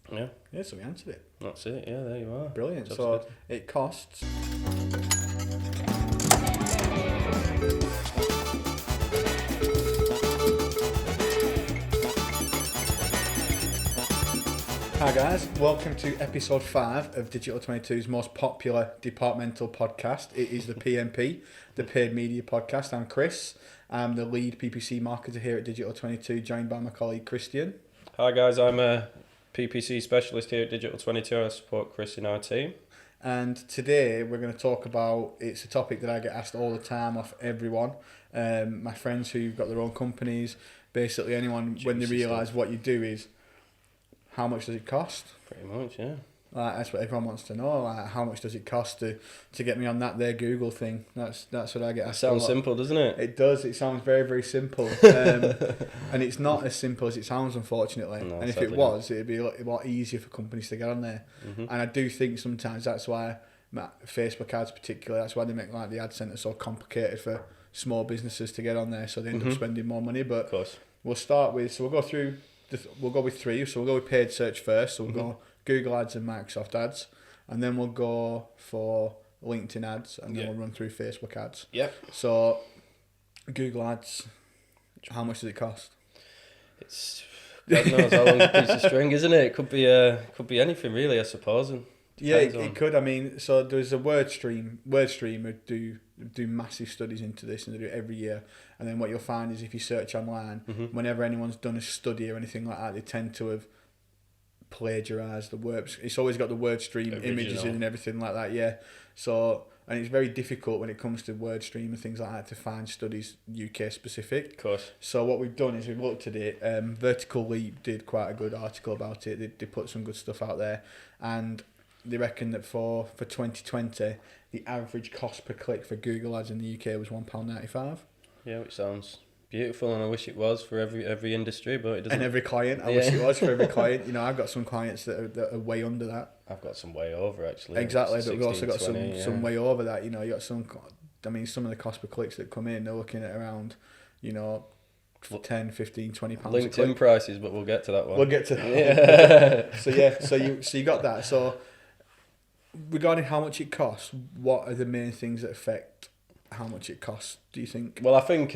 Yeah. Yeah, so we answered it. That's it. Yeah, there you are. Brilliant. Job's So good. it costs. Hi guys, welcome to episode 5 of Digital 22's most popular departmental podcast. It is the PMP, the Paid Media Podcast. I'm Chris. I'm the lead PPC marketer here at Digital 22, joined by my colleague Christian. Hi guys, I'm a PPC specialist here at Digital 22. I support Chris in our team. And today we're going to talk about, it's a topic that I get asked all the time off everyone. My friends who've got their own companies, basically anyone, when they realise what you do is, how much does it cost? Pretty much, yeah. That's what everyone wants to know. How much does it cost to get me on that there Google thing? That's what I get asked. Sounds simple, doesn't it? It does. It sounds very, very simple. And it's not as simple as it sounds, unfortunately. No, and if it was, it'd be a lot easier for companies to get on there. Mm-hmm. And I do think sometimes that's why Facebook ads particularly, that's why they make like the ad center so complicated for small businesses to get on there, so they end up spending more money. But of course. We'll start with, so we'll go through, we'll go with 3. So we'll go with paid search first. So we'll go Google ads and Microsoft ads, and then we'll go for LinkedIn ads, and then we'll run through Facebook ads. Yeah. So Google ads, how much does it cost? It's God knows how long a piece of string, isn't it? It could be anything really, I suppose. And it could. I mean, so there's a WordStream who do massive studies into this, and they do it every year. And then what you'll find is if you search online, whenever anyone's done a study or anything like that, they tend to have plagiarised the work. It's always got the WordStream images in and everything like that. Yeah. So, and it's very difficult when it comes to WordStream and things like that to find studies UK specific. Of course. So what we've done is we've looked at it. Vertical Leap did quite a good article about it. They put some good stuff out there, and they reckon that for 2020, the average cost per click for Google ads in the UK was £1.95. Yeah, which sounds beautiful, and I wish it was for every industry, but it doesn't. And every client, I wish it was for every client. You know, I've got some clients that are way under that. I've got some way over actually. Exactly, but 16, we've also got 20, some way over that. You know, you got some. I mean, some of the cost per clicks that come in, they're looking at around, you know, 10, 15, 20 pounds. LinkedIn prices, but we'll get to that one. We'll get to that. Yeah. so you got that. So regarding how much it costs, what are the main things that affect how much it costs, do you think? Well, I think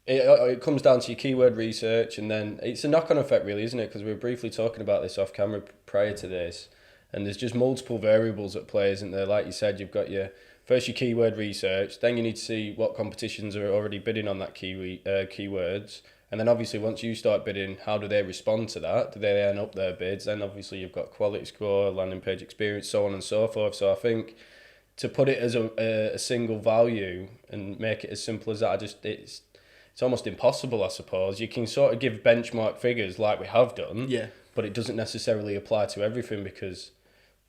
it comes down to your keyword research, and then it's a knock-on effect really, isn't it? Because we were briefly talking about this off camera prior to this, and there's just multiple variables at play, isn't there? Like you said, you've got your keyword research, then you need to see what competitions are already bidding on that keywords, and then obviously once you start bidding, how do they respond to that? Do they earn up their bids? Then obviously you've got quality score, landing page experience, so on and so forth. So I think to put it as a single value and make it as simple as that, it's almost impossible, I suppose. You can sort of give benchmark figures like we have done, but it doesn't necessarily apply to everything because,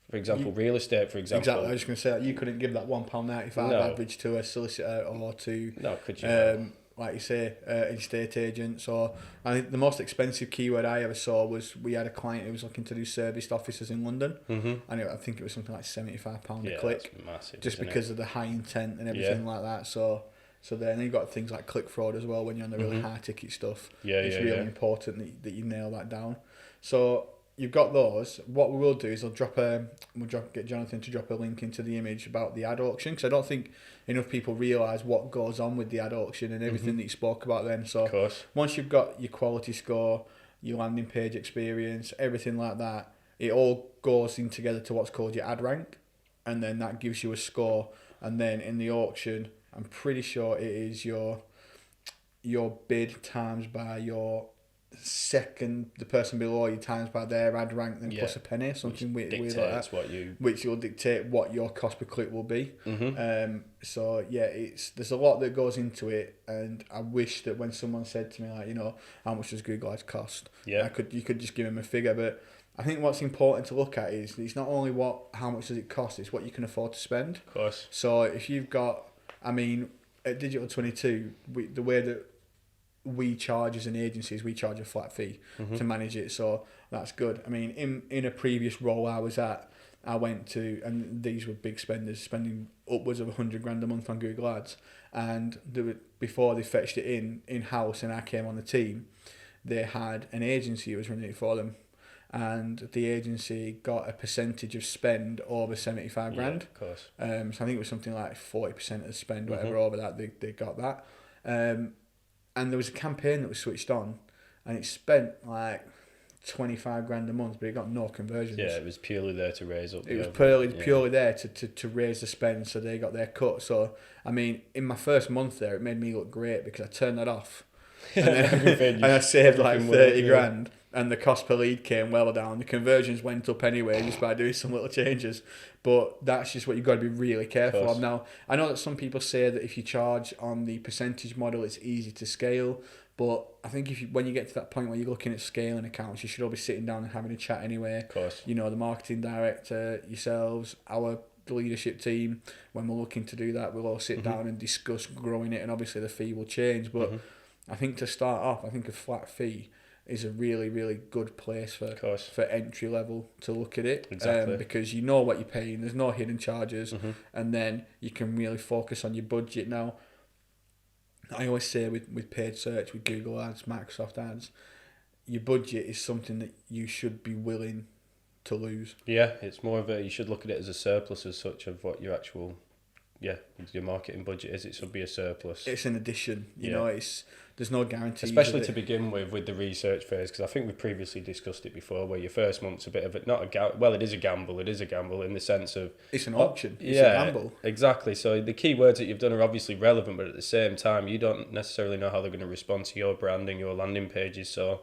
for example, real estate, for example. Exactly, I was just going to say that you couldn't give that £1.95 average to a solicitor or to, could you? like you say, estate agents. Or I think the most expensive keyword I ever saw was we had a client who was looking to do serviced offices in London, and I think it was something like £75 a click, that's massive, just because of the high intent and everything like that. So then you've got things like click fraud as well when you're on the really high ticket stuff. It's really important that you nail that down. So you've got those. What we will do is get Jonathan to drop a link into the image about the ad auction, because I don't think enough people realise what goes on with the ad auction and everything that you spoke about then. So once you've got your quality score, your landing page experience, everything like that, it all goes in together to what's called your ad rank, and then that gives you a score. And then in the auction, I'm pretty sure it is your bid times by your second, the person below you times by their ad rank, then plus a penny, something weird like that, which will dictate what your cost per click will be. So yeah, there's a lot that goes into it, and I wish that when someone said to me like, you know, how much does Google Ads cost? You could just give them a figure, but I think what's important to look at is it's not only how much does it cost, it's what you can afford to spend. Of course. So if you've got, I mean, at Digital 22, the way that we charge as an agency is we charge a flat fee to manage it, so that's good. I mean, in a previous role I was at, I went to, and these were big spenders, spending upwards of $100,000 a month on Google Ads, and before they fetched it in-house and I came on the team, they had an agency who was running it for them, and the agency got a percentage of spend over 75 grand. Of course. So I think it was something like 40% of the spend, whatever, over that, they got that. And there was a campaign that was switched on, and it spent like 25 grand a month, but it got no conversions. Yeah, it was purely there to raise up. It was purely there to raise the spend, so they got their cut. So, I mean, in my first month there, it made me look great because I turned that off. And, then, and I saved like 30 grand. And the cost per lead came well down. The conversions went up anyway just by doing some little changes. But that's just what you've got to be really careful of. Now, I know that some people say that if you charge on the percentage model, it's easy to scale. But I think when you get to that point where you're looking at scaling accounts, you should all be sitting down and having a chat anyway. Of course. You know, the marketing director, yourselves, our leadership team, when we're looking to do that, we'll all sit down and discuss growing it, and obviously the fee will change. But I think to start off, I think a flat fee is a really, really good place for entry level to look at it. Exactly. Because you know what you're paying, there's no hidden charges, and then you can really focus on your budget. Now, I always say with paid search, with Google Ads, Microsoft Ads, your budget is something that you should be willing to lose. Yeah, it's more of you should look at it as a surplus as such of what your actual, your marketing budget is. It should be a surplus. It's an addition, you know, there's no guarantee. Especially to begin with the research phase, because I think we've previously discussed it before, where your first month's a bit of it is a gamble in the sense of... It's an option, it's a gamble. Exactly, so the keywords that you've done are obviously relevant, but at the same time, you don't necessarily know how they're going to respond to your branding, your landing pages, so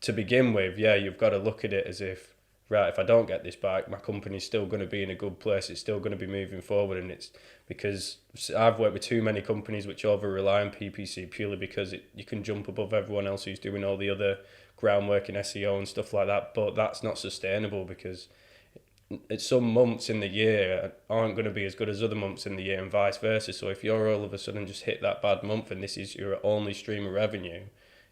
to begin with, you've got to look at it as if, right, if I don't get this back, my company's still going to be in a good place, it's still going to be moving forward, and it's because I've worked with too many companies which over-rely on PPC purely because you can jump above everyone else who's doing all the other groundwork in SEO and stuff like that, but that's not sustainable because some months in the year aren't going to be as good as other months in the year and vice versa. So if you're all of a sudden just hit that bad month and this is your only stream of revenue,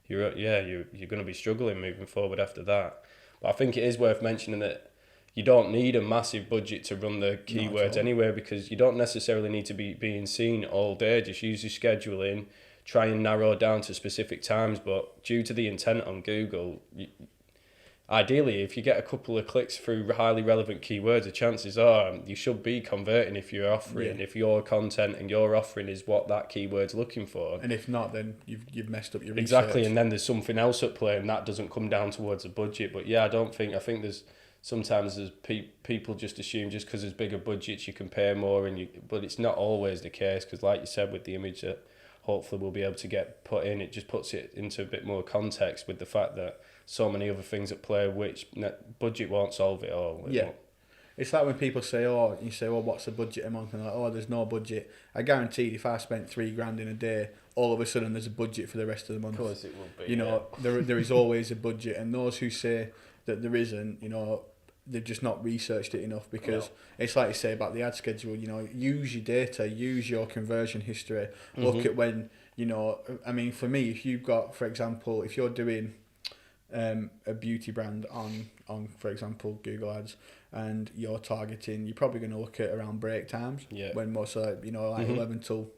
you're going to be struggling moving forward after that. But I think it is worth mentioning that you don't need a massive budget to run the keywords anyway, because you don't necessarily need to be being seen all day. Just use your scheduling, try and narrow down to specific times. But due to the intent on Google, ideally, if you get a couple of clicks through highly relevant keywords, the chances are you should be converting if you're offering, if your content and your offering is what that keyword's looking for. And if not, then you've messed up your research. Exactly, and then there's something else at play, and that doesn't come down towards a budget. But I think there's sometimes people just assume just because there's bigger budgets you can pay more, but it's not always the case, because like you said, with the image that hopefully we'll be able to get put in, it just puts it into a bit more context with the fact that so many other things at play which budget won't solve it all. It's like when people say, what's the budget a month? And like, there's no budget. I guarantee if I spent $3,000 in a day, all of a sudden there's a budget for the rest of the month. Of course it will be. You know, there is always a budget, and those who say that there isn't, you know, they've just not researched it enough, because it's like you say about the ad schedule, you know, use your data, use your conversion history, look at when, you know, I mean, for me, if you've got, for example, if you're doing a beauty brand on, for example, Google Ads, and you're targeting, you're probably going to look at around break times, when most of, you know, like 11 till,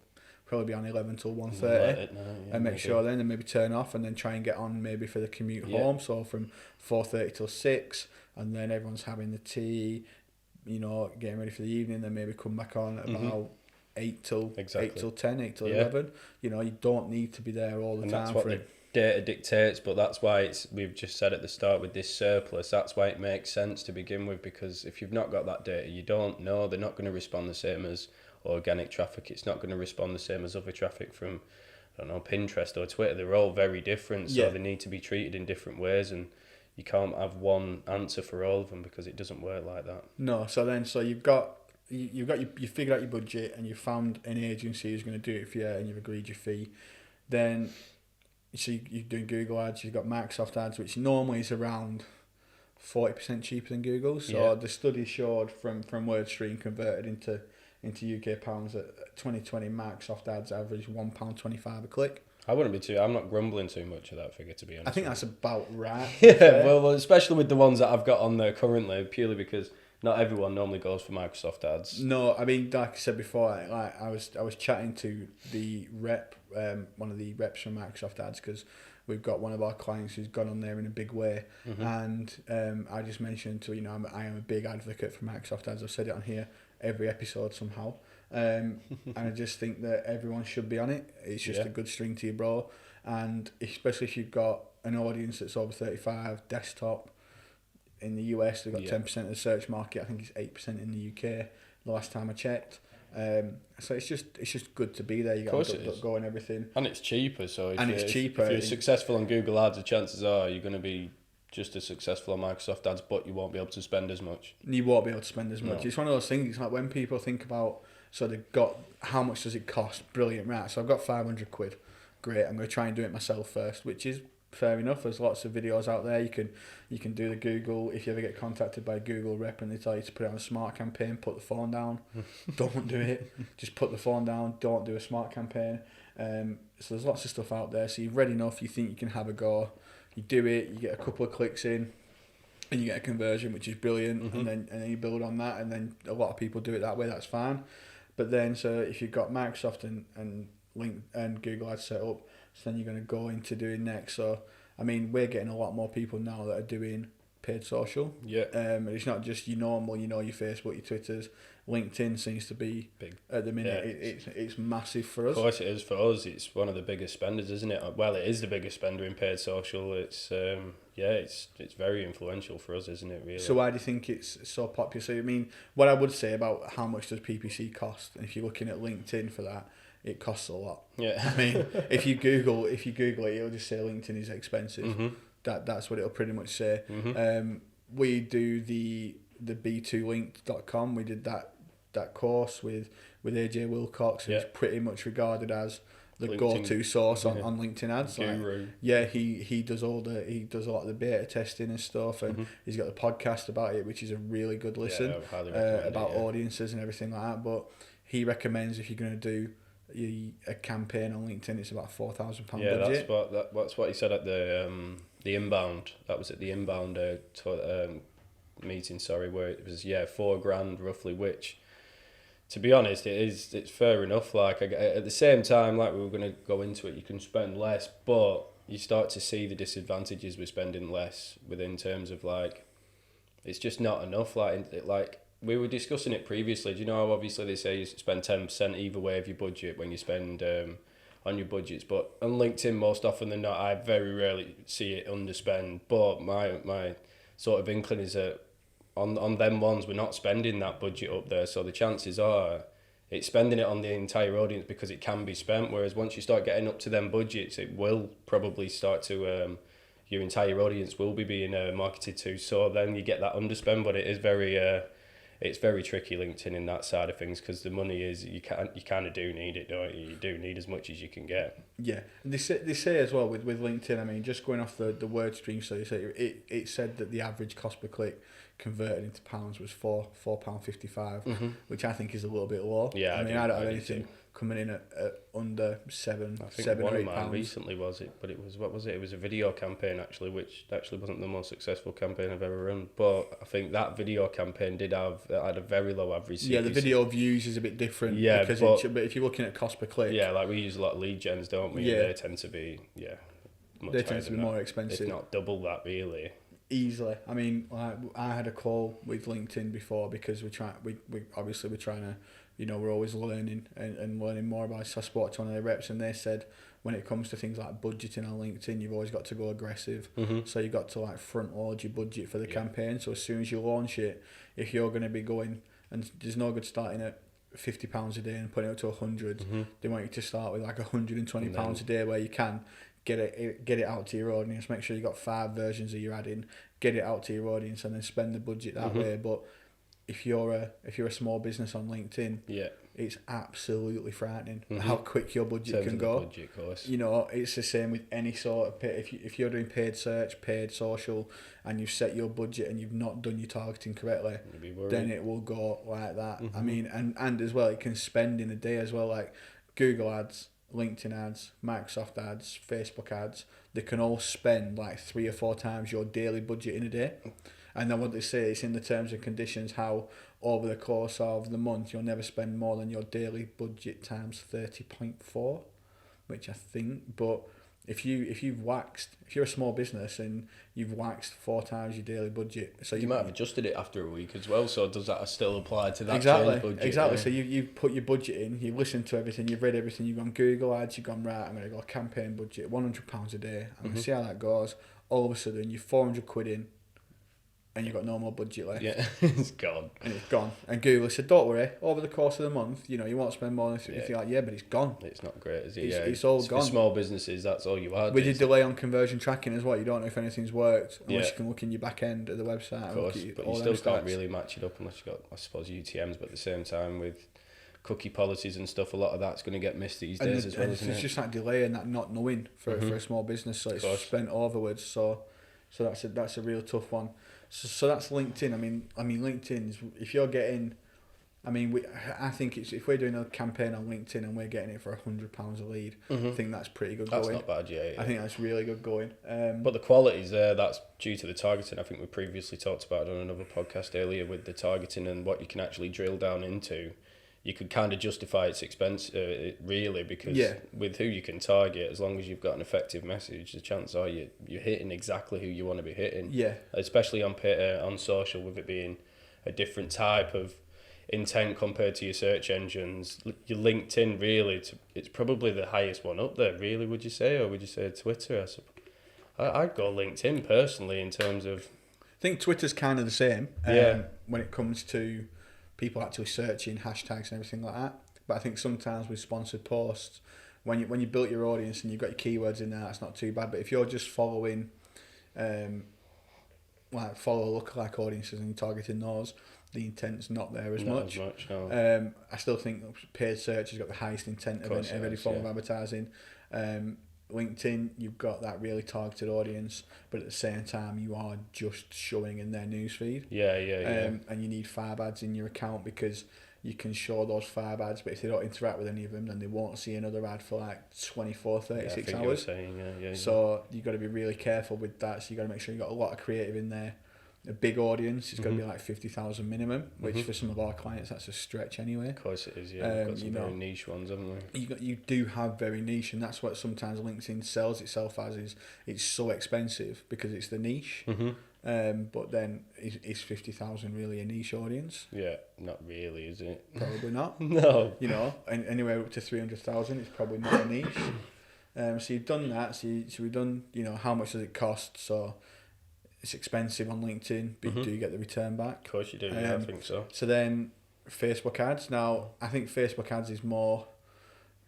probably be on 11 till 1:30, and make sure then, and maybe turn off, and then try and get on maybe for the commute home, so from 4:30 till 6, and then everyone's having the tea, you know, getting ready for the evening, then maybe come back on at about 8 till 10, 8 till 11. You know, you don't need to be there all the time. That's what the data dictates, but that's why we've just said at the start with this surplus, that's why it makes sense to begin with, because if you've not got that data, you don't know, they're not going to respond the same as organic traffic, it's not going to respond the same as other traffic from, I don't know, Pinterest or Twitter. They're all very different, so they need to be treated in different ways, and you can't have one answer for all of them because it doesn't work like that. No, so you've figured out your budget, and you've found an agency who's going to do it for you, and you've agreed your fee. Then you're doing Google Ads, you've got Microsoft Ads, which normally is around 40% cheaper than Google. So the study showed from WordStream converted into UK pounds that 2020 Microsoft Ads average £1.25 a click. I'm not grumbling too much of that figure, to be honest. I think that's about right. well, especially with the ones that I've got on there currently, purely because not everyone normally goes for Microsoft Ads. No, I mean, like I said before, like I was chatting to the rep, one of the reps from Microsoft Ads, because we've got one of our clients who's gone on there in a big way. And I just mentioned to, I am a big advocate for Microsoft Ads. I've said it on here every episode somehow. And I just think that everyone should be on it. It's just a good string to your bow. And especially if you've got an audience that's over 35, desktop. In the US, they've got 10% of the search market. I think it's 8% in the UK. The last time I checked. So it's just good to be there. You got to go and everything. And it's cheaper. So it's cheaper. If you're successful on Google Ads, the chances are you're going to be just as successful on Microsoft Ads, but you won't be able to spend as much. You won't be able to spend as much. No. It's one of those things. It's like when people think about, so they've got, how much does it cost? Brilliant, right? So I've got 500 quid. Great. I'm going to try and do it myself first, which is fair enough. There's lots of videos out there. You can do the Google. If you ever get contacted by a Google rep and they tell you to put it on a smart campaign, put the phone down. Don't do it. Just put the phone down. Don't do a smart campaign. So there's lots of stuff out there. So you've read enough. You think you can have a go. You do it. You get a couple of clicks in, and you get a conversion, which is brilliant. And then you build on that. And then a lot of people do it that way. That's fine. But then, so if you've got Microsoft and Link and Google Ads set up, so then you're going to go into doing next. So, I mean, we're getting a lot more people now that are doing paid social. Yeah. It's not just your normal, your Facebook, your Twitters. LinkedIn seems to be big at the minute. Yeah. It's massive for us. Of course it is for us. It's one of the biggest spenders, isn't it? Well, it is the biggest spender in paid social. It's it's very influential for us, isn't it? Really. So why do you think it's so popular? So I mean, what I would say about how much does PPC cost, and if you're looking at LinkedIn for that, it costs a lot. Yeah. I mean, if you Google it, it'll just say LinkedIn is expensive. That's what it'll pretty much say. We do the b2link.com. We did that course with AJ Wilcox, who's pretty much regarded as the LinkedIn go-to source on LinkedIn ads. Guru. He does a lot of the beta testing and stuff, and he's got the podcast about it, which is a really good listen about audiences and everything like that. But he recommends if you're going to do a campaign on LinkedIn, it's about £4,000 budget. That's what he said at the inbound. That was at the inbound meeting. Where it was $4,000 roughly. Which, to be honest, it's fair enough. Like at the same time, like we were going to go into it, you can spend less, but you start to see the disadvantages with spending less. Within terms of like, it's just not enough. Like we were discussing it previously. Do you know how obviously they say you spend 10% either way of your budget when you spend on your budgets, but on LinkedIn most often than not, I very rarely see it underspend. But my sort of inkling is that on them ones we're not spending that budget up there, so the chances are it's spending it on the entire audience because it can be spent. Whereas once you start getting up to them budgets, it will probably start to your entire audience will be being marketed to. So then you get that underspend, but it is it's very tricky, LinkedIn, in that side of things, because the money is you kind of do need it, don't you? You do need as much as you can get. Yeah, they say as well with LinkedIn. I mean, just going off the word stream, so you say it said that the average cost per click converted into pounds was £4.55, which I think is a little bit low. Yeah, I don't have anything coming in at under £7 or £8. Mine recently was it, but it was what was it? It was a video campaign actually, which actually wasn't the most successful campaign I've ever run. But I think that video campaign had a very low average. Yeah, the video views is a bit different. Yeah, but if you're looking at cost per click, like we use a lot of lead gens, don't we? Yeah, they tend to be they tend to be more expensive. If not double that, really. Easily. I mean, I had a call with LinkedIn before because we're trying to, we're always learning and learning more about it. So I spoke to one of the reps and they said when it comes to things like budgeting on LinkedIn, you've always got to go aggressive. So you've got to like front load your budget for the campaign. So as soon as you launch it, if you're going to be going, and there's no good starting at £50 a day and putting it up to 100, they want you to start with like £120 a day where you can get it out to your audience. Make sure you got 5 versions of your ad in, get it out to your audience, and then spend the budget that way. But if you're a small business on LinkedIn, it's absolutely frightening how quick your budget can go. Budget, of course. It's the same with any sort of if you're doing paid search, paid social, and you've set your budget and you've not done your targeting correctly, then it will go like that. I mean, and as well, it can spend in a day as well, like Google ads, LinkedIn ads, Microsoft ads, Facebook ads. They can all spend like 3 or 4 times your daily budget in a day. And then what they say is in the terms and conditions how over the course of the month you'll never spend more than your daily budget times 30.4, which I think, but if you're a small business and you've waxed 4 times your daily budget, so you might have adjusted it after a week as well. So does that still apply to that exactly budget? Exactly. Yeah. So you've put your budget in, you've listened to everything, you've read everything, you've gone Google Ads, you've gone right. I'm going to go campaign budget, £100 a day. I'm going to see how that goes. All of a sudden, you're 400 quid in. And you've got no more budget left. Yeah, it's gone. And it's gone. And Google said, don't worry, over the course of the month, you won't spend more than... If you're like, yeah, but it's gone. It's not great, is it? It's all gone. For small businesses, that's all you are. With your delay on conversion tracking as well, you don't know if anything's worked unless you can look in your back end of the website. Of course, but you still can't really match it up unless you've got, I suppose, UTMs, but at the same time with cookie policies and stuff, a lot of that's going to get missed these days as well, isn't it? It's just that delay and that not knowing for a small business, so it's spent overwards. So that's a real tough one. So that's LinkedIn. I mean, LinkedIn is, if you're getting, I think it's, if we're doing a campaign on LinkedIn and we're getting it for £100 a lead, I think that's pretty good going. That's not bad, yeah. I think that's really good going. But the quality's there. That's due to the targeting. I think we previously talked about it on another podcast earlier with the targeting and what you can actually drill down into. You could kind of justify its expense, really, because with who you can target, as long as you've got an effective message, the chances are you're hitting exactly who you want to be hitting. Yeah. Especially on social, with it being a different type of intent compared to your search engines. Your LinkedIn, really, it's probably the highest one up there, really, would you say? Or would you say Twitter? I'd go LinkedIn, personally, in terms of... I think Twitter's kind of the same when it comes to people actually searching hashtags and everything like that. But I think sometimes with sponsored posts, when you built your audience and you've got your keywords in there, that's not too bad. But if you're just following, follow lookalike audiences and you're targeting those, the intent's not there as much. No. I still think paid search has got the highest intent of any form of advertising. LinkedIn, you've got that really targeted audience, but at the same time, you are just showing in their newsfeed. Yeah. And you need 5 ads in your account because you can show those 5 ads, but if they don't interact with any of them, then they won't see another ad for like 24, 36 hours. You were saying, yeah. So you've got to be really careful with that. So you've got to make sure you've got a lot of creative in there. A big audience, it's got to be like 50,000 minimum, which for some of our clients, that's a stretch anyway. Of course it is, yeah. We've got some very niche ones, haven't we? You do have very niche, and that's what sometimes LinkedIn sells itself as, is it's so expensive because it's the niche. But then is 50,000 really a niche audience? Yeah, not really, is it? Probably not. No. And anywhere up to 300,000, it's probably not a niche. So you've done that. So we've done, how much does it cost? So it's expensive on LinkedIn, but you do get the return back. Of course you do, yeah, I think so. So then Facebook ads. Now, I think Facebook ads is more...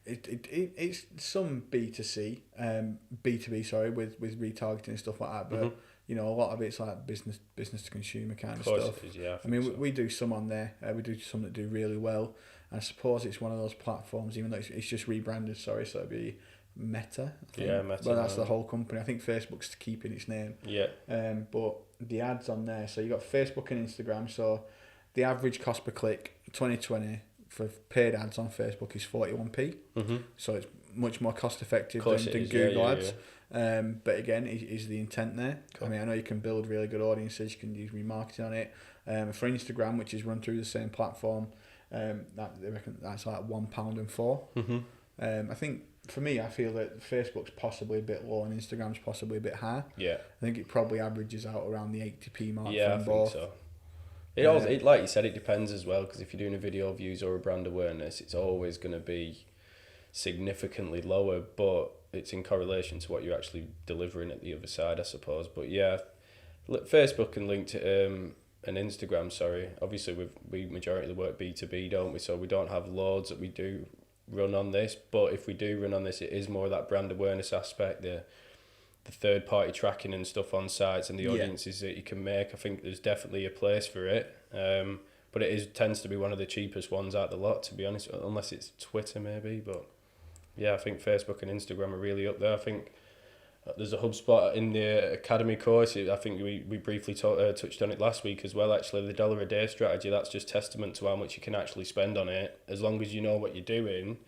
It's some B2C, B2B, sorry, with retargeting and stuff like that, but a lot of it's like business to consumer kind of stuff. Of course it is, yeah. We do some on there. We do some that do really well. And I suppose it's one of those platforms, even though it's just rebranded, so it'd be Meta, I think. Yeah, Meta. But that's the whole company. I think Facebook's keeping its name. Yeah. But the ads on there, so you got Facebook and Instagram. So the average cost per click 2020 for paid ads on Facebook is 41p. So it's much more cost effective than Google ads. Yeah. But again, is the intent there? Cool. I know you can build really good audiences. You can use remarketing on it. For Instagram, which is run through the same platform, they reckon that's like £1.04. I think. For me, I feel that Facebook's possibly a bit low and Instagram's possibly a bit high. Yeah. I think it probably averages out around the 80p mark from both. I think so. Like you said, it depends as well, because if you're doing a video views or a brand awareness, it's always going to be significantly lower, but it's in correlation to what you're actually delivering at the other side, I suppose. But yeah, Facebook and LinkedIn and Instagram, obviously we majority of the work B2B, don't we? So we don't have loads that we do run on this, but if we do run on this, it is more that brand awareness aspect, the third party tracking and stuff on sites and the audiences that you can make. I think there's definitely a place for it, but it tends to be one of the cheapest ones out of the lot, to be honest, unless it's Twitter maybe. But yeah, I think Facebook and Instagram are really up there. I think there's a HubSpot in the academy course. I think we briefly touched on it last week as well, actually. The $1 a day strategy, that's just testament to how much you can actually spend on it. As long as you know what you're doing,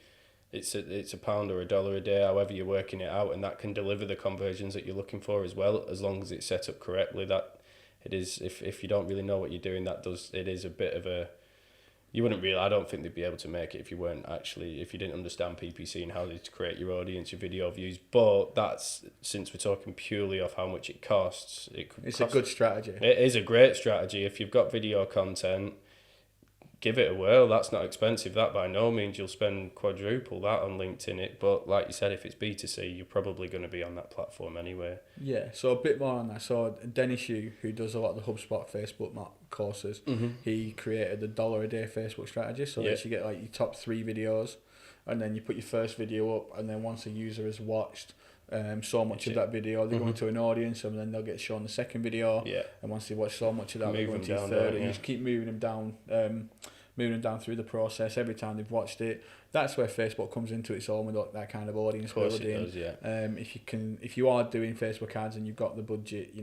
it's a pound or $1 a day, however you're working it out, and that can deliver the conversions that you're looking for as well, as long as it's set up correctly. That it is, if you don't really know what you're doing, it is a bit of a you wouldn't really. I don't think they'd be able to make it if you didn't understand PPC and how to create your audience, your video views. But that's, since we're talking purely off how much it costs, it's a good strategy. It is a great strategy. If you've got video content, give it a whirl. That's not expensive. That by no means you'll spend quadruple that on LinkedIn. But like you said, if it's B2C, you're probably going to be on that platform anyway. Yeah, so a bit more on that. So Dennis Yu, who does a lot of the HubSpot Facebook courses, he created the $1 a day Facebook strategy. So that you get like your top 3 videos, and then you put your first video up, and then once a user has watched so much of that video, they go into an audience, and then they'll get shown the second video. Yeah. And once they watch so much of that, they go into your third, and you just keep moving them down through the process every time they've watched it. That's where Facebook comes into its own with that kind of audience building. It does, yeah. If you are doing Facebook ads and you've got the budget,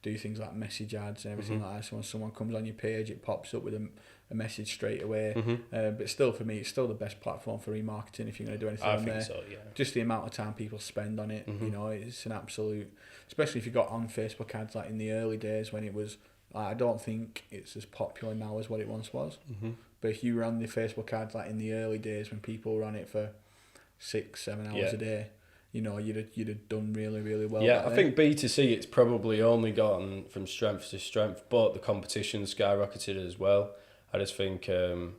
do things like message ads and everything like that. So when someone comes on your page, it pops up with a message straight away. But still, for me, it's still the best platform for remarketing if you're going to do anything on there. I think so, yeah. Just the amount of time people spend on it, it's an absolute. Especially if you got on Facebook ads like in the early days when it was. I don't think it's as popular now as what it once was. But if you ran the Facebook ads like in the early days when people ran it for 6-7 hours a day, you'd have done really, really well. Yeah, I think B2C, it's probably only gone from strength to strength, but the competition skyrocketed as well. I just think, due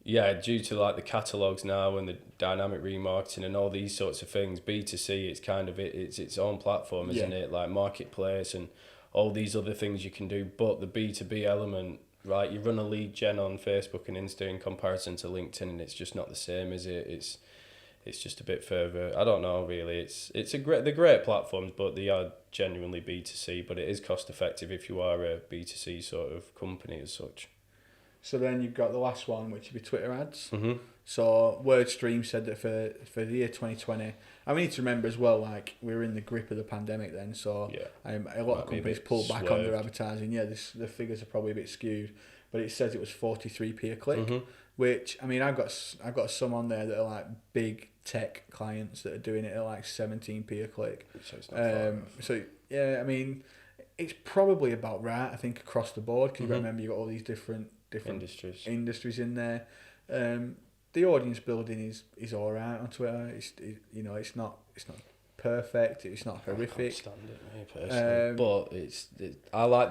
to like the catalogues now and the dynamic remarketing and all these sorts of things, B2C, it's kind of it's its own platform, isn't it? Like marketplace and all these other things you can do, but the B2B element, right? You run a lead gen on Facebook and Insta in comparison to LinkedIn, and it's just not the same, is it? It's just a bit further. I don't know, really. They're great platforms, but they are genuinely B2C. But it is cost effective if you are a B2C sort of company as such. So then you've got the last one, which would be Twitter ads. So WordStream said that for the year 2020, we need to remember as well, like we were in the grip of the pandemic then, so a lot of companies pulled back on their advertising. Yeah, the figures are probably a bit skewed, but it says it was 43p a click, which I've got some on there that are like big tech clients that are doing it at like 17p a click. So it's not it's probably about right, I think, across the board, because remember you've got all these different industries in there. The audience building is all right on Twitter. It's not perfect. It's not horrific. I can't stand it, me personally. But I like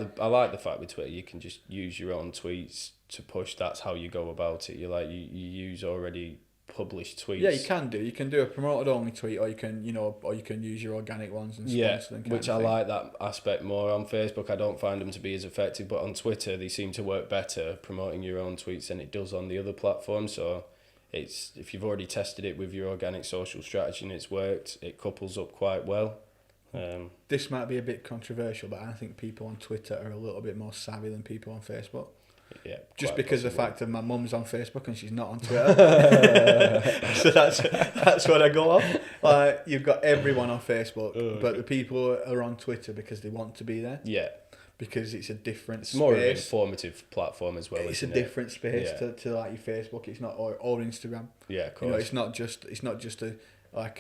the fact with Twitter you can just use your own tweets to push. That's how you go about it. You use already published tweets. Yeah, you can do. You can do a promoted only tweet, or you can use your organic ones and sponsor them. Which I like that aspect more. On Facebook, I don't find them to be as effective, but on Twitter, they seem to work better promoting your own tweets than it does on the other platforms. So. If you've already tested it with your organic social strategy and it's worked, it couples up quite well. This might be a bit controversial, but I think people on Twitter are a little bit more savvy than people on Facebook. Yeah, just because of the fact that my mum's on Facebook and she's not on Twitter. So that's what I go off. Like, you've got everyone on Facebook, but the people are on Twitter because they want to be there. Yeah. Because it's a different space. It's more of an informative platform as well. It's a different space to like your Facebook. It's not or Instagram. Yeah, of course. It's not just like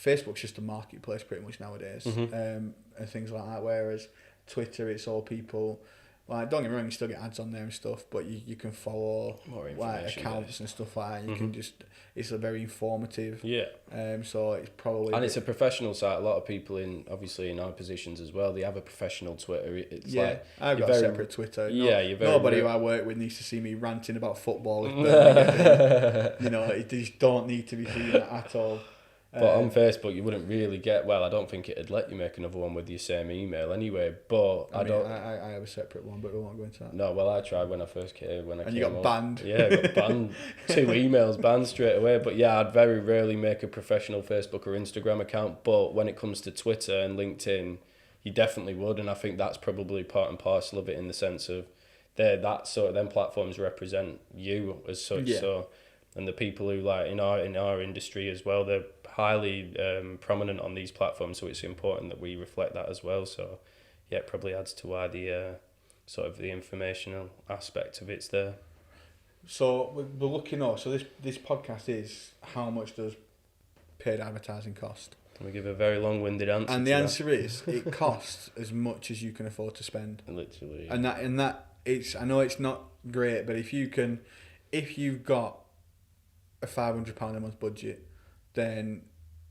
Facebook's just a marketplace pretty much nowadays, and things like that. Whereas Twitter, it's all people. Like, don't get me wrong, you still get ads on there and stuff, but you can follow like accounts and stuff like that. You can just, it's a very informative. Yeah. So it's probably. And it's a professional site. A lot of people in our positions as well, they have a profestional Twitter. I've got a separate Twitter. Nobody who I work with needs to see me ranting about football. It just don't need to be seen at all. But on Facebook, you wouldn't really get. Well, I don't think it'd let you make another one with your same email anyway. But I have a separate one, but we won't go into that. No, well, I tried when I first came. And you got banned. Yeah, I got banned. 2 emails banned straight away. But yeah, I'd very rarely make a professional Facebook or Instagram account. But when it comes to Twitter and LinkedIn, you definitely would, and I think that's probably part and parcel of it in the sense of them platforms represent you as such. Yeah. So. And the people who like in our industry as well, they're highly prominent on these platforms, so it's important that we reflect that as well. So yeah, it probably adds to why the sort of the informational aspect of it's there. So we're looking at, so this podcast is how much does paid advertising cost? We give a very long-winded answer. And the answer is, it costs as much as you can afford to spend. Literally. And that it's, I know it's not great, but if you've got a £500 a month budget, then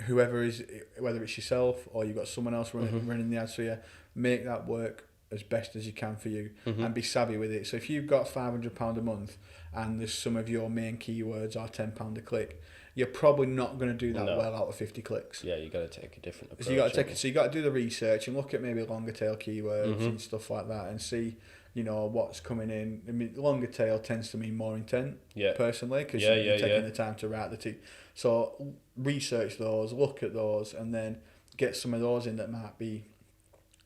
whoever is, whether it's yourself or you've got someone else running the ads for you, make that work as best as you can for you, and be savvy with it. So if you've got £500 a month and there's some of your main keywords are £10 a click, you're probably not going to do that well out of 50 clicks. Yeah, you got to take a different approach. So you got to do the research and look at maybe longer tail keywords and stuff like that, and see, you know, what's coming in. I mean, longer tail tends to mean more intent, personally, because you're taking the time to write the So research those, look at those, and then get some of those in that might be,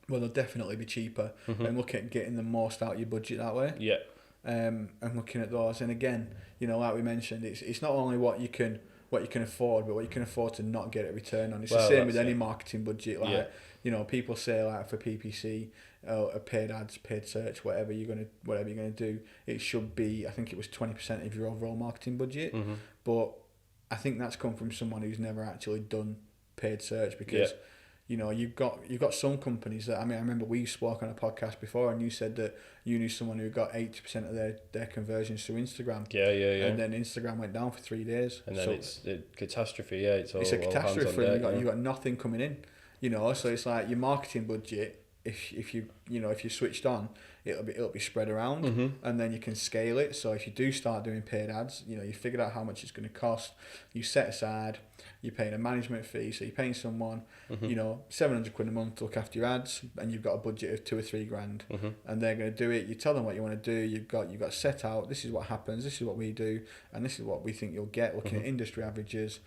well, they'll definitely be cheaper, and look at getting the most out of your budget that way. Yeah. And looking at those, and again, you know, like we mentioned, it's not only what you can afford, but what you can afford to not get a return on. It's the same with any marketing budget. Like, you know, people say, like, for PPC, paid ads, paid search, whatever you're gonna do, it should be, I think it was 20% of your overall marketing budget. But I think that's come from someone who's never actually done paid search, because you know, you've got some companies that, I mean, I remember we spoke on a podcast before, and you said that you knew someone who got 80% of their conversions through Instagram. Yeah. And then Instagram went down for 3 days. And then it's a catastrophe. Yeah, it's a catastrophe. You got nothing coming in. You know, so it's like your marketing budget. If you switched on, it'll be spread around, and then you can scale it. So if you do start doing paid ads, you know, you figured out how much it's going to cost. You set aside, you're paying a management fee, so you're paying someone, you know, £700 a month to look after your ads, and you've got a budget of £2 or £3 grand, and they're going to do it. You tell them what you want to do. You've got set out. This is what happens. This is what we do, and this is what we think you'll get. Looking at industry averages,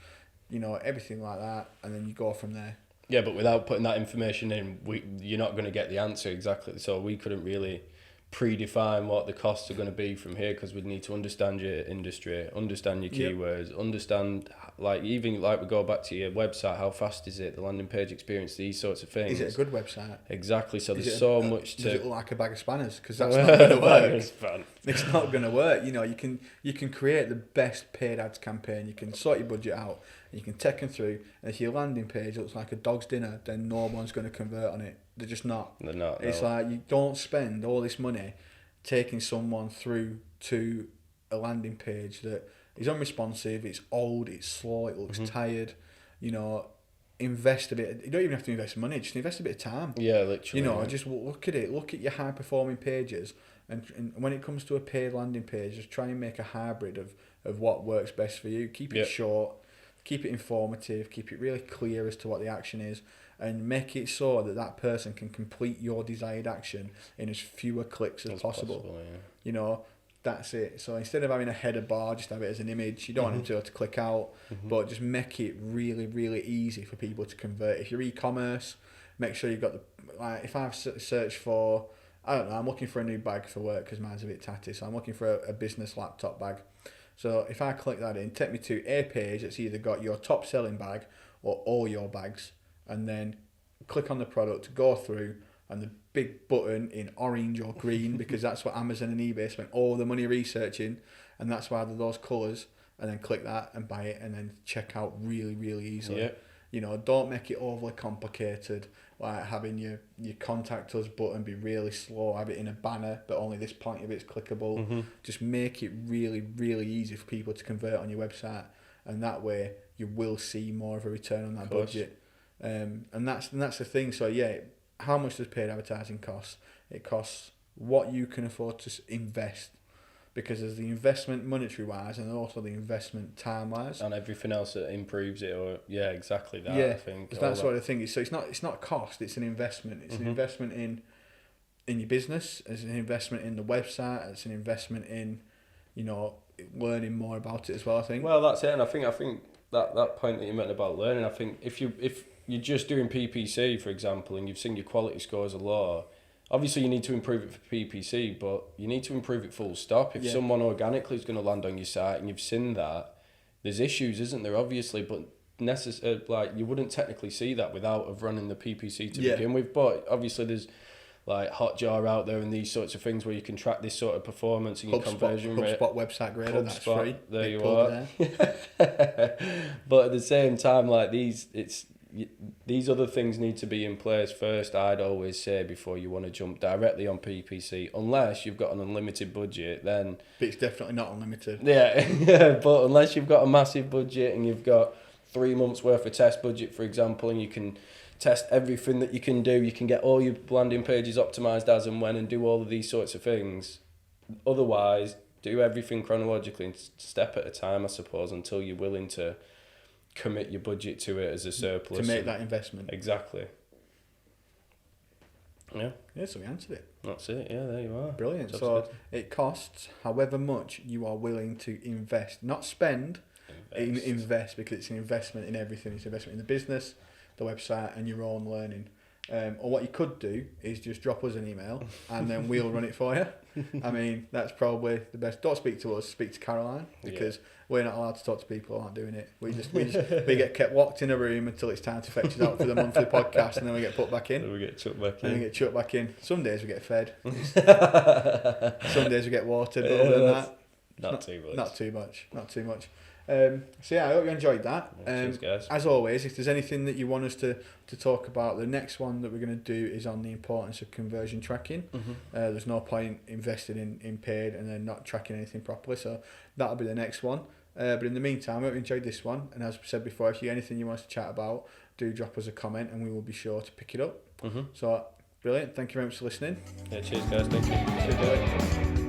you know, everything like that, and then you go from there. Yeah, but without putting that information in, you're not going to get the answer exactly. So we couldn't really predefine what the costs are going to be from here, because we'd need to understand your industry, understand your keywords, understand, like, even like we go back to your website, how fast is it, the landing page experience, these sorts of things. Is it a good website? Exactly. So there's so much to. Does it look like a bag of spanners? Because that's not going to work. It's not going to work. You know, you can create the best paid ads campaign. You can sort your budget out, and you can take them through. And if your landing page looks like a dog's dinner, then no one's going to convert on it. They're just not. They're not. It's like, you don't spend all this money taking someone through to a landing page that is unresponsive, it's old, it's slow, it looks tired. You know, invest a bit. You don't even have to invest money, just invest a bit of time. Yeah, literally. You know, just look at it. Look at your high performing pages, and when it comes to a paid landing page, just try and make a hybrid of what works best for you. Keep it short, keep it informative, keep it really clear as to what the action is, and make it so that person can complete your desired action in as fewer clicks as possible. You know, that's it. So instead of having a header bar, just have it as an image. You don't want them to be able to click out, but just make it really, really easy for people to convert. If you're e-commerce, make sure you've got like, if I've searched for, I don't know, I'm looking for a new bag for work because mine's a bit tatty, so I'm looking for a business laptop bag. So if I click that in, take me to a page that's either got your top selling bag or all your bags, and then click on the product, go through, and the big button in orange or green, because that's what Amazon and eBay spent all the money researching, and that's why they're those colours, and then click that and buy it, and then check out really, really easily. Yeah. You know, don't make it overly complicated, like having your contact us button be really slow, have it in a banner, but only this point of it's clickable. Just make it really, really easy for people to convert on your website, and that way you will see more of a return on that budget. And that's the thing. So yeah, how much does paid advertising cost? It costs what you can afford to invest, because there's the investment monetary wise, and also the investment time wise, and everything else that improves it. Or exactly that. Yeah, I think that's what I think. So it's not cost. It's an investment. It's an investment in your business. It's an investment in the website. It's an investment in, you know, learning more about it as well. I think. Well, that's it. And I think that point that you meant about learning. I think if you're just doing PPC, for example, and you've seen your quality scores are low, obviously you need to improve it for PPC, but you need to improve it full stop. If someone organically is going to land on your site and you've seen that, there's issues, isn't there, obviously, but like you wouldn't technically see that without running the PPC to begin with. But obviously there's like Hotjar out there and these sorts of things where you can track this sort of performance and your conversion rate. HubSpot website grader, that's free. There you are. But at the same time, like these other things need to be in place first, I'd always say, before you want to jump directly on PPC, unless you've got an unlimited budget, then... But it's definitely not unlimited. Yeah, but unless you've got a massive budget and you've got 3 months worth of test budget, for example, and you can test everything that you can do, you can get all your landing pages optimized as and when and do all of these sorts of things. Otherwise, do everything chronologically and step at a time, I suppose, until you're willing to commit your budget to it as a surplus. To make that investment. Exactly. Yeah. Yeah, so we answered it. That's it, yeah, there you are. Brilliant. So it costs however much you are willing to invest. Not spend, invest, because it's an investment in everything. It's an investment in the business, the website, and your own learning. Or what you could do is just drop us an email and then we'll run it for you. I mean, that's probably the best. Don't speak to us, speak to Caroline, because we're not allowed to talk to people who aren't doing it. We get kept locked in a room until it's time to fetch us out for the monthly podcast, and then we get put back in. Then we get chucked back in. Some days we get fed. Some days we get watered, but other than that, not too much. So yeah, I hope you enjoyed that. Cheers, guys. As always, if there's anything that you want us to talk about, the next one that we're going to do is on the importance of conversion tracking. Mm-hmm. There's no point investing in paid and then not tracking anything properly, so that'll be the next one. But in the meantime, I hope you enjoyed this one, and as we said before, if you get anything you want us to chat about, do drop us a comment and we will be sure to pick it up. Mm-hmm. So brilliant, thank you very much for listening. Yeah, cheers guys, thank you. Cheers,